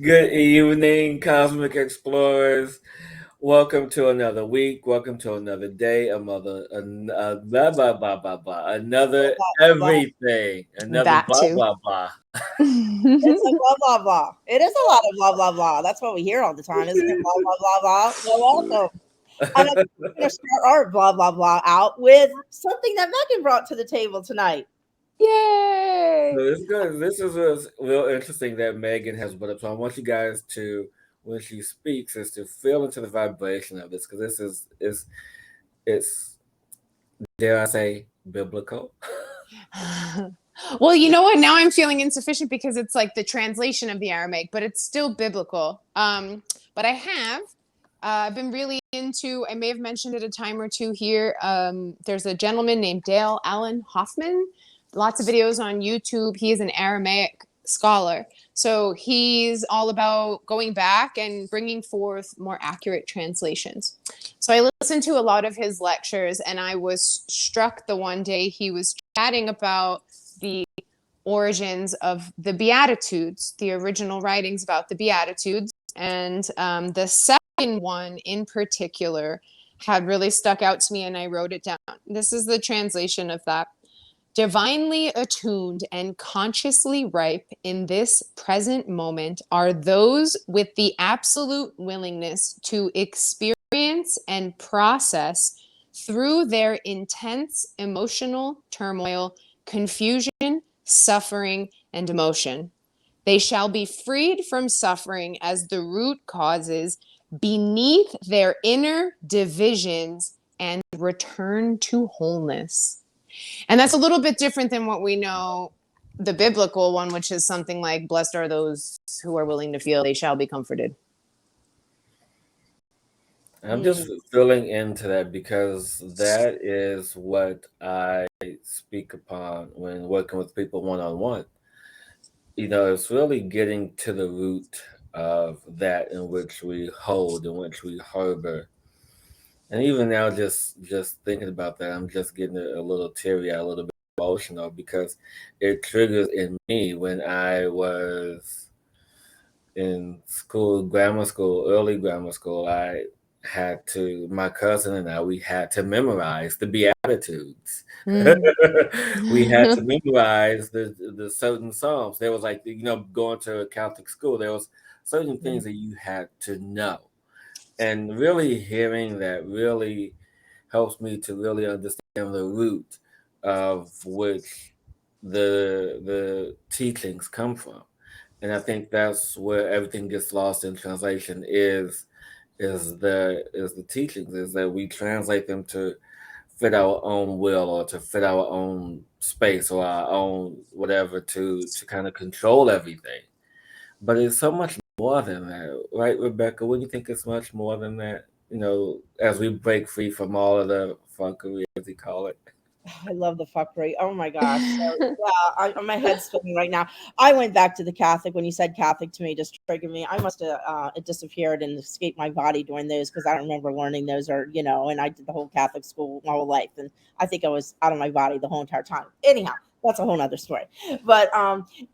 Good evening, Cosmic Explorers. Welcome to another week. Welcome to another day. Blah, blah, blah, blah, blah. Another Blah, blah. everything. Another That blah, too. blah, blah. It's a blah blah blah. It is a lot of blah blah blah. That's what we hear all the time, isn't it? Blah blah blah blah. Well, welcome. And I'm going to start our blah blah blah out with something that Megan brought to the table tonight. So Yay! it's good. This is what's real interesting that Megan has brought up. So I want you guys to, when she speaks, is to feel into the vibration of this because this is it's dare I say biblical. Well, you know what? Now I'm feeling insufficient because it's like the translation of the Aramaic, but it's still biblical. But I've been really into, I may have mentioned it a time or two here. There's a gentleman named Dale Allen Hoffman, lots of videos on YouTube. He is an Aramaic scholar. So he's all about going back and bringing forth more accurate translations. So I listened to a lot of his lectures, and I was struck the one day he was chatting about the origins of the Beatitudes, the original writings about the Beatitudes. And the second one in particular had really stuck out to me, and I wrote it down. This is the translation of that. Divinely attuned and consciously ripe in this present moment are those with the absolute willingness to experience and process through their intense emotional turmoil, confusion, suffering, and emotion. They shall be freed from suffering as the root causes beneath their inner divisions and return to wholeness. And that's a little bit different than what we know the biblical one, which is something like, blessed are those who are willing to feel, they shall be comforted. I'm just feeling into that because that is what I speak upon when working with people one on one. It's really getting to the root of that in which we hold, in which we harbor. And even now, just thinking about that, I'm just getting a little teary, a little bit emotional because it triggers in me when I was in school, grammar school, early grammar school. My cousin and I, we had to memorize the Beatitudes. Mm. We had to memorize the certain Psalms. There was like, going to a Catholic school, there was certain things that you had to know. And really hearing that really helps me to really understand the root of which the teachings come from. And I think that's where everything gets lost in translation is the teachings, is that we translate them to fit our own will or to fit our own space or our own whatever to kind of control everything. But it's so much more than that, right, Rebecca? Wouldn't you think it's much more than that? As we break free from all of the funkery, as we call it. I love the fuckery. Oh my gosh. So yeah, my head's spinning right now. I went back to the Catholic when you said Catholic to me, just triggered me. I must have it disappeared and escaped my body during those because I don't remember learning those and I did the whole Catholic school my whole life, and I think I was out of my body the whole entire time. Anyhow, that's a whole nother story. But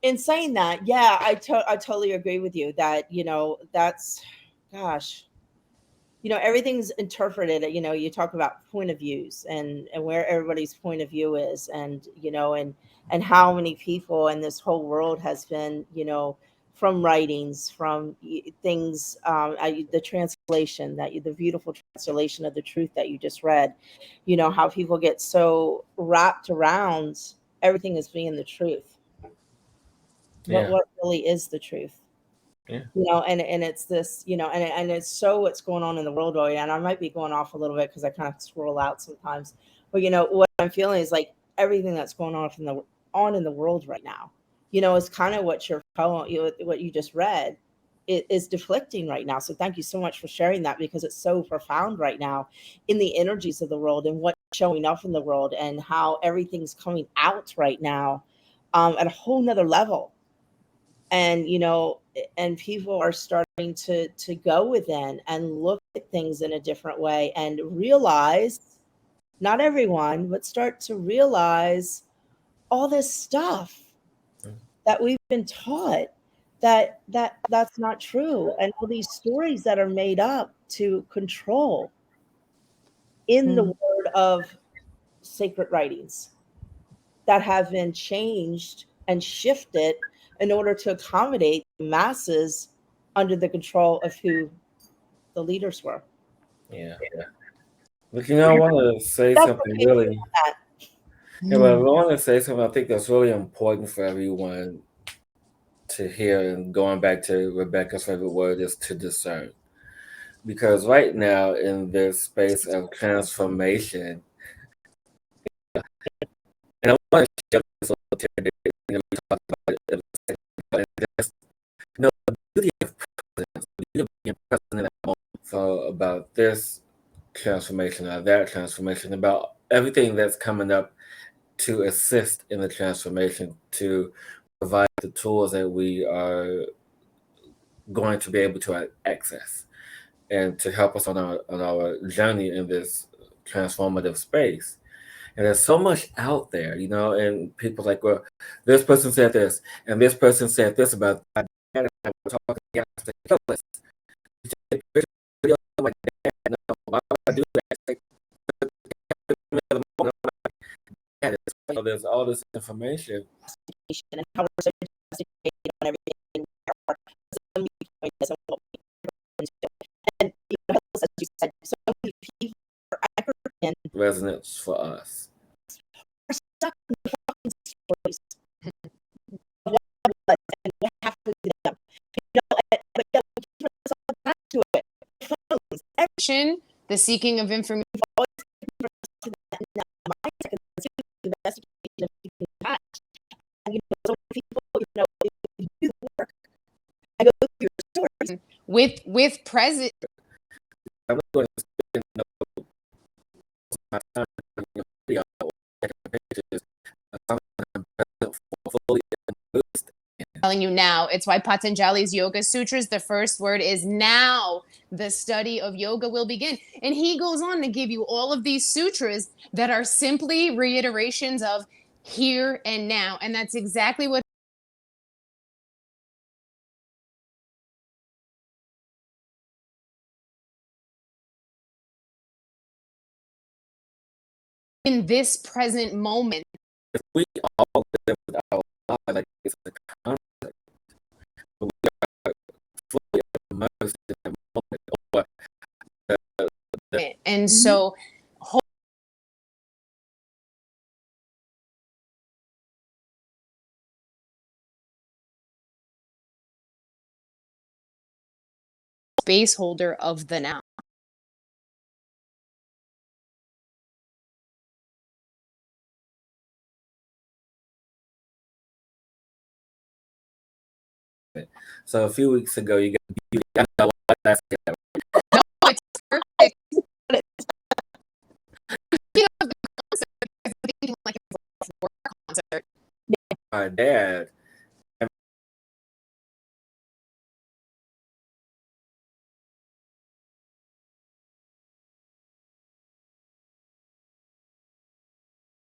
in saying that, yeah, I totally agree with you that that's gosh, everything's interpreted. You talk about point of views and where everybody's point of view is, and how many people in this whole world has been, from writings, from things, the translation the beautiful translation of the truth that you just read, how people get so wrapped around everything as being the truth, but Yeah, what really is the truth? yeah. And it's this, and it's so what's going on in the world right now. And I might be going off a little bit because I kind of scroll out sometimes, but what I'm feeling is like everything that's going on in the world right now, is kind of what your poem, what you just read, is deflecting right now. So thank you so much for sharing that, because it's so profound right now in the energies of the world and what's showing up in the world and how everything's coming out right now, at a whole nother level. And and people are starting to go within and look at things in a different way and realize, not everyone, but start to realize all this stuff that we've been taught that's not true, and all these stories that are made up to control in the Mm. word of sacred writings that have been changed and shifted in order to accommodate the masses under the control of who the leaders were. Yeah. But I want to say That's something okay with me really. on that. Yeah, but I want to say something I think that's really important for everyone to hear. And going back to Rebecca's favorite word is to discern. Because right now, in this space of transformation, and I want to share this a little bit, we talked about it in a second, but just, the beauty of presence, the beauty of being present in that moment. So, about this transformation or that transformation, about everything that's coming up to assist in the transformation, to provide the tools that we are going to be able to access, and to help us on our journey in this transformative space. And there's so much out there, and people like, well, this person said this, and this person said this about that. And I was talking yesterday, Hillis. You take a video of my dad. No, why would I do that? It's like, there's all this information. And how we're so educated on everything, and as you said, so many people are African Resonance for us. are stuck in the fucking stories. And what happened to them? But yet we keep ourselves back to it. Phones, The seeking of information. So many people, if you do the work, I go through your stories. With present. I'm not going to spend my time in video taking pictures of something I'm fully engrossed in. Telling you now. It's why Patanjali's Yoga Sutras, the first word is now. The study of yoga will begin. And he goes on to give you all of these sutras that are simply reiterations of here and now. And that's exactly what in this present moment. If we all live with our lives like it's a concept, but we are fully immersed in that moment, or And so space holder of the now. so a few weeks ago, you got beauty. I know what that's it. No, it's perfect. You know, the concert is thinking like it's a work concert. My dad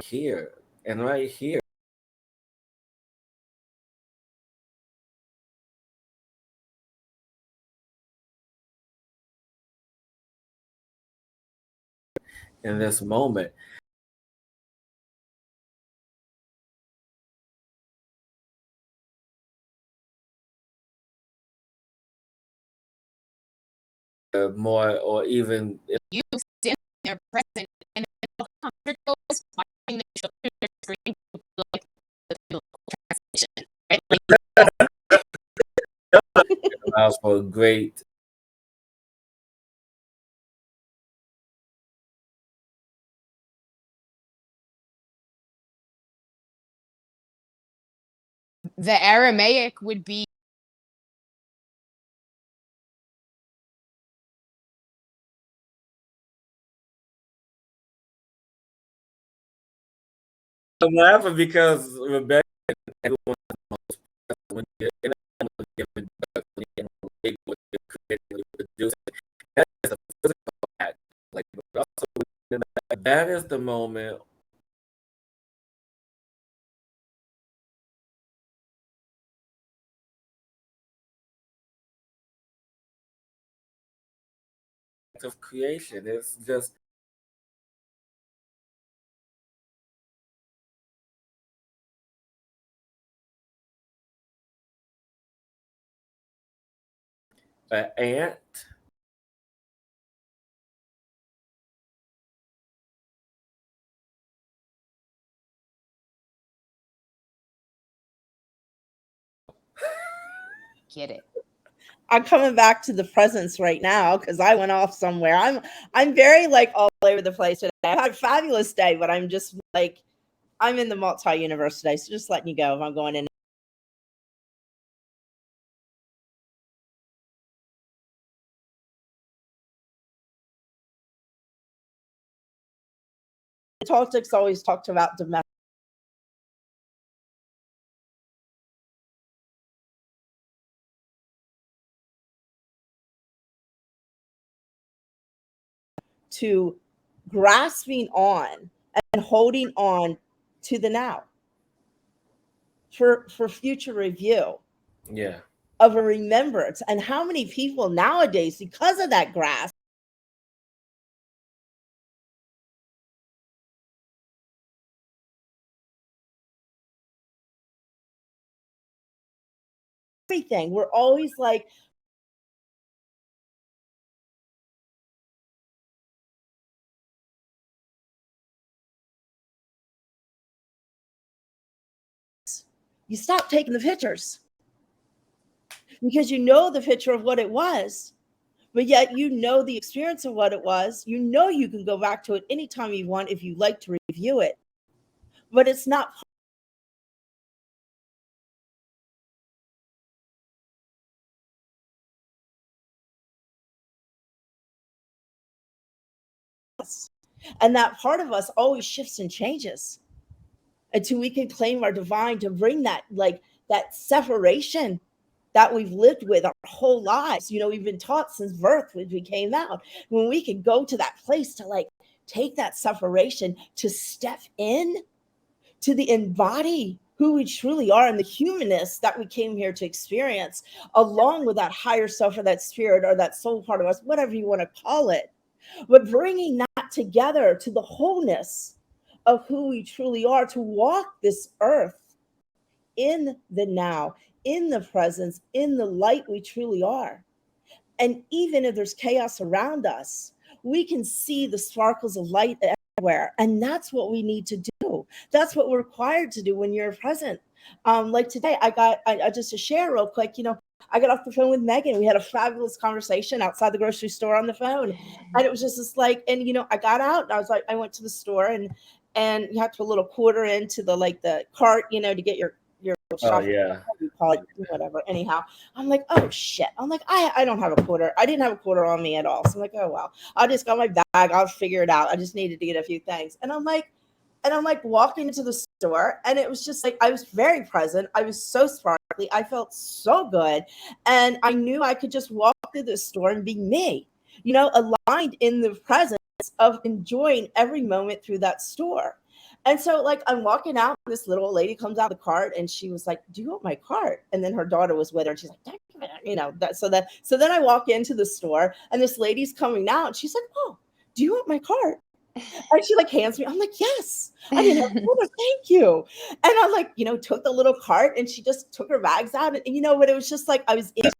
here and right here. In this moment, more, or even You stand there present, and then the concert goes, watching the show through the screen, like the translation, right? allows for a great The Aramaic would be I'm laughing because Rebecca, everyone when you're in a given when you're in what you're creating, what you're producing, that is a physical act. Like, but also that is the moment of creation. It's just an ant. Get it. I'm coming back to the presence right now because I went off somewhere. I'm very like all over the place today. I had a fabulous day, but I'm just like I'm in the multi-universe today. So just letting you go if I'm going in. Toltecs always talked about domestic to grasping on and holding on to the now for future review Yeah. of a remembrance. And how many people nowadays, because of that grasp, everything, we're always like, you stop taking the pictures because you know the picture of what it was, but yet you know the experience of what it was. You know you can go back to it anytime you want if you like to review it, but it's not us. And that part of us always shifts and changes until we can claim our divine to bring that like that separation that we've lived with our whole lives. You know, we've been taught since birth when we came out. When we can go to that place to like take that separation, to step in, to the embody who we truly are and the humanness that we came here to experience, along with that higher self or that spirit or that soul part of us, whatever you want to call it. But bringing that together to the wholeness of who we truly are, to walk this earth in the now, in the presence, in the light we truly are. And even if there's chaos around us, we can see the sparkles of light everywhere. And that's what we need to do. That's what we're required to do when you're present. Like today, I just to share real quick, you know, I got off the phone with Megan. We had a fabulous conversation outside the grocery store on the phone. And it was just this like, and you know, I got out and I was like, I went to the store and you have to put a little quarter into the like the cart, you know, to get your Oh shopping, yeah. you call it, whatever. Anyhow, I'm like, oh shit. I'm like, I don't have a quarter. I didn't have a quarter on me at all. So I'm like, oh well, I just got my bag. I'll figure it out. I just needed to get a few things. And I'm like walking into the store, and it was just like I was very present. I was so sparkly. I felt so good, and I knew I could just walk through the store and be me. You know, aligned in the presence of enjoying every moment through that store. And so, like, I'm walking out, this little old lady comes out of the cart, and she was like, "Do you want my cart?" And then her daughter was with her, and she's like, "Damn it," you know. So then I walk into the store, and this lady's coming out, and she's like, "Oh, do you want my cart?" And she like hands me. I'm like, "Yes." I didn't have a quarter. Thank you. And I like, you know, took the little cart, and she just took her bags out, and you know, but it was just like I was in